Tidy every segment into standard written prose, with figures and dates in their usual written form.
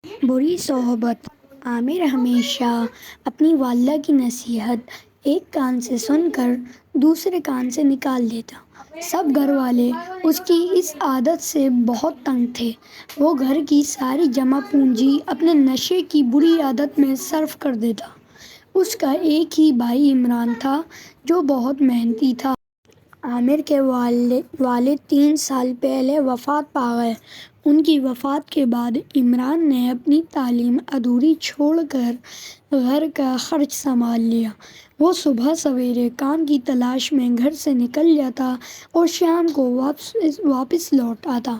بری صحبت۔ عامر ہمیشہ اپنی والدہ کی نصیحت ایک کان سے سن کر دوسرے کان سے نکال دیتا۔ سب گھر والے اس کی اس عادت سے بہت تنگ تھے۔ وہ گھر کی ساری جمع پونجی اپنے نشے کی بری عادت میں صرف کر دیتا۔ اس کا ایک ہی بھائی عمران تھا جو بہت محنتی تھا۔ عامر کے والد 3 سال پہلے وفات پا گئے۔ ان کی وفات کے بعد عمران نے اپنی تعلیم ادھوری چھوڑ کر گھر کا خرچ سنبھال لیا۔ وہ صبح سویرے کام کی تلاش میں گھر سے نکل جاتا اور شام کو واپس لوٹ آتا۔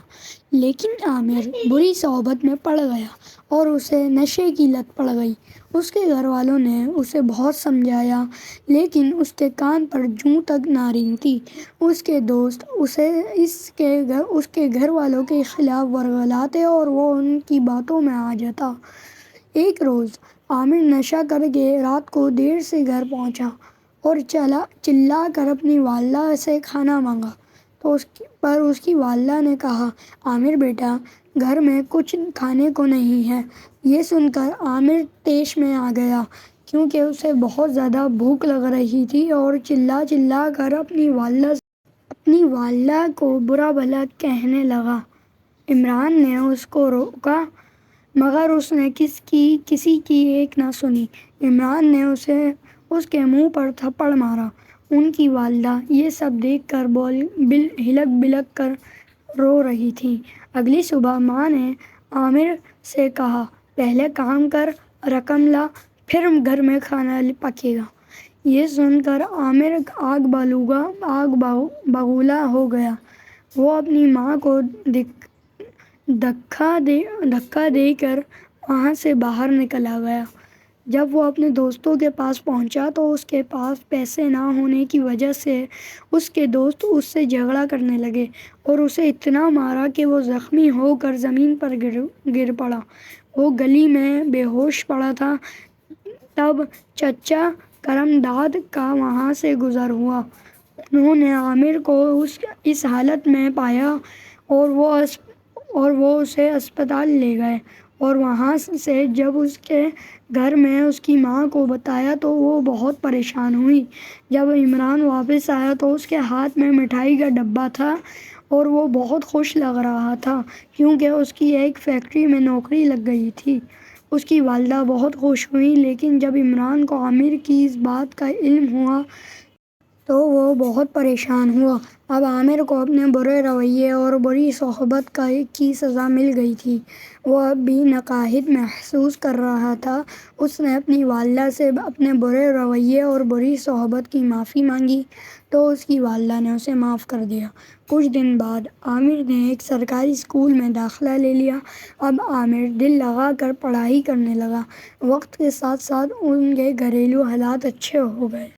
لیکن عامر بری صحبت میں پڑ گیا اور اسے نشے کی لت پڑ گئی۔ اس کے گھر والوں نے اسے بہت سمجھایا لیکن اس کے کان پر جوں تک نہ رینگتی۔ اس کے دوست اسے اس کے گھر والوں کے خلاف ورگلاتے اور وہ ان کی باتوں میں آ جاتا۔ ایک روز عامر نشہ کر کے رات کو دیر سے گھر پہنچا اور چلا کر اپنی والدہ سے کھانا مانگا پر اس کی والدہ نے کہا، عامر بیٹا، گھر میں کچھ کھانے کو نہیں ہے۔ یہ سن کر عامر طیش میں آ گیا کیونکہ اسے بہت زیادہ بھوک لگ رہی تھی اور چلا کر اپنی والدہ کو برا بھلا کہنے لگا۔ عمران نے اس کو روکا مگر اس نے کسی کی ایک نہ سنی۔ عمران نے اس کے منہ پر تھپڑ مارا۔ ان کی والدہ یہ سب دیکھ کر ہلک بلک کر رو رہی تھیں۔ اگلی صبح ماں نے عامر سے کہا، پہلے کام کر، رقم لا، پھر گھر میں کھانا پکے گا۔ یہ سن کر عامر آگ بگولا ہو گیا۔ وہ اپنی ماں کو دھکا دے کر وہاں سے باہر نکل گیا۔ جب وہ اپنے دوستوں کے پاس پہنچا تو اس کے پاس پیسے نہ ہونے کی وجہ سے اس کے دوست اس سے جھگڑا کرنے لگے اور اسے اتنا مارا کہ وہ زخمی ہو کر زمین پر گر پڑا۔ وہ گلی میں بے ہوش پڑا تھا۔ تب چچا کرم داد کا وہاں سے گزر ہوا۔ انہوں نے عامر کو اس حالت میں پایا اور وہ اسے اسپتال لے گئے اور وہاں سے جب اس کے گھر میں اس کی ماں کو بتایا تو وہ بہت پریشان ہوئی۔ جب عمران واپس آیا تو اس کے ہاتھ میں مٹھائی کا ڈبہ تھا اور وہ بہت خوش لگ رہا تھا کیونکہ اس کی ایک فیکٹری میں نوکری لگ گئی تھی۔ اس کی والدہ بہت خوش ہوئی لیکن جب عمران کو عامر کی اس بات کا علم ہوا تو وہ بہت پریشان ہوا۔ اب عامر کو اپنے برے رویے اور بری صحبت کی سزا مل گئی تھی۔ وہ اب بھی نقاہت محسوس کر رہا تھا۔ اس نے اپنی والدہ سے اپنے برے رویے اور بری صحبت کی معافی مانگی تو اس کی والدہ نے اسے معاف کر دیا۔ کچھ دن بعد عامر نے ایک سرکاری اسکول میں داخلہ لے لیا۔ اب عامر دل لگا کر پڑھائی کرنے لگا۔ وقت کے ساتھ ساتھ ان کے گھریلو حالات اچھے ہو گئے۔